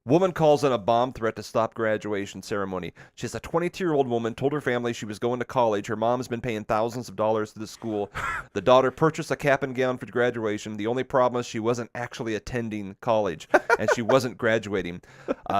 Woman calls in a bomb threat to stop graduation ceremony. She's a 22-year-old woman, told her family she was going to college. Her mom's been paying thousands of dollars to the school. The daughter purchased a cap and gown for graduation. The only problem is she wasn't actually attending college, and she wasn't graduating.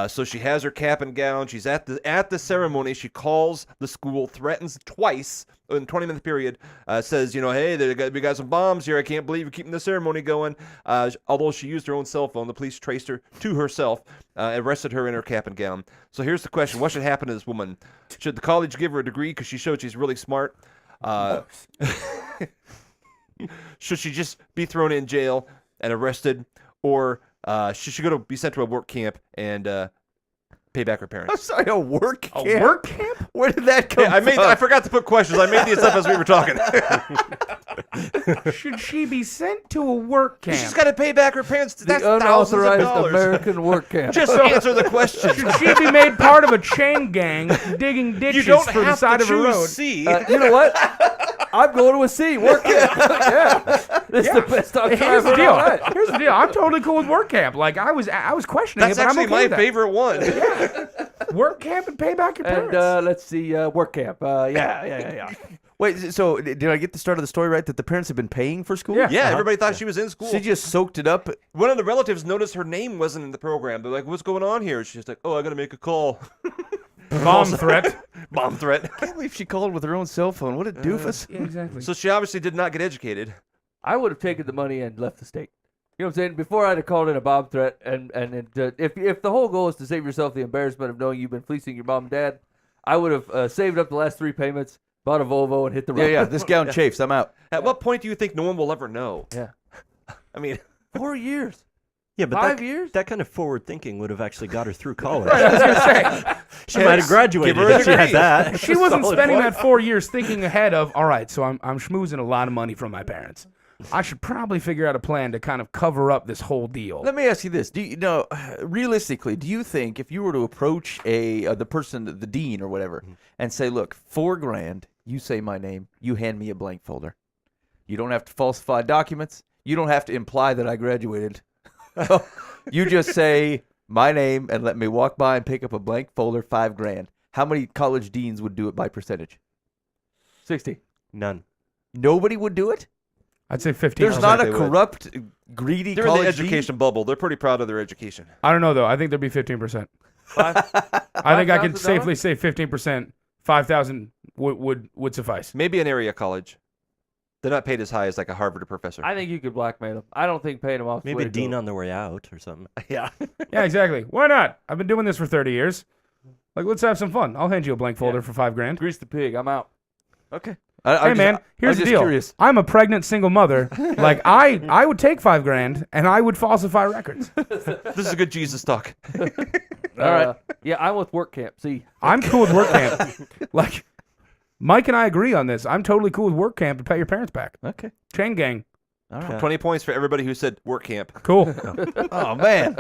So she has her cap and gown. She's at the ceremony. She calls the school, threatens twice in a 20-minute period, says, hey, we got some bombs here. I can't believe you're keeping the ceremony going. Although she used her own cell phone, the police traced her to herself, arrested her in her cap and gown. So here's the question. What should happen to this woman? Should the college give her a degree because she showed she's really smart? Should she just be thrown in jail and arrested? Or should she be sent to a work camp and pay back her parents? I'm sorry, a work camp? A work camp? Where did that come from? I forgot to put questions. I made these up as we were talking. Should she be sent to a work camp? She's got to pay back her parents. That's The thousands of unauthorized dollars. American work camp. Just answer the question. Should she be made part of a chain gang digging You ditches don't for the have side to of a choose road? C. You know what? I'm going to a C. Work camp. Yeah. This is the best I've Here's the ever deal. done. Here's the deal. I'm totally cool with work camp. Like I was questioning That's it, but actually I'm okay my with that. favorite one. Work camp and pay back your And parents. let's see, work camp. Yeah. Wait, so did I get the start of the story right? That the parents have been paying for school? Yeah. Yeah, everybody thought she was in school. She just soaked it up. One of the relatives noticed her name wasn't in the program. They're like, "What's going on here?" She's like, "Oh, I got to make a call." Bomb threat. Bomb threat. I can't believe she called with her own cell phone. What a doofus. Yeah, exactly. So she obviously did not get educated. I would have taken the money and left the state. You know what I'm saying? Before I'd have called in a bomb threat, and if the whole goal is to save yourself the embarrassment of knowing you've been fleecing your mom and dad, I would have saved up the last 3 payments, bought a Volvo, and hit the road. Yeah, this gown chafes. I'm out. At what point do you think no one will ever know? Yeah. I mean, 4 years. Yeah, but 5 years? that kind of forward thinking would have actually got her through college. I was gonna say, She might have graduated Give her a if she had degree. that. she wasn't Solid spending point. that 4 years thinking ahead of, all right, so I'm schmoozing a lot of money from my parents. I should probably figure out a plan to kind of cover up this whole deal. Let me ask you this: do you know, realistically, do you think if you were to approach the person, the dean or whatever, and say, "Look, $4,000, you say my name, you hand me a blank folder. You don't have to falsify documents. You don't have to imply that I graduated. You just say my name and let me walk by and pick up a blank folder, $5,000. How many college deans would do it by percentage? 60. None. Nobody would do it. I'd say 15%. There's not a they would. corrupt, greedy they're in college the education bubble. They're pretty proud of their education. I don't know, though. I think there'd be 15%. I think I can $5,000? safely say 15%. 5,000 would suffice. Maybe an area college. They're not paid as high as like a Harvard professor. I think you could blackmail them. I don't think paying them off. is the Maybe way a to do dean it. on the way out or something. Yeah. Yeah, exactly. Why not? I've been doing this for 30 years. Like, let's have some fun. I'll hand you a blank folder for $5,000. Grease the pig. I'm out. Okay. Hey, man, here's the deal. Curious. I'm a pregnant single mother. Like, I would take $5,000 and I would falsify records. This is a good Jesus talk. All right. Yeah, I'm with work camp. See, I'm cool with work camp. Like, Mike and I agree on this. I'm totally cool with work camp to pay your parents back. Okay. Chain gang. All right. 20 points for everybody who said work camp. Cool. Oh man.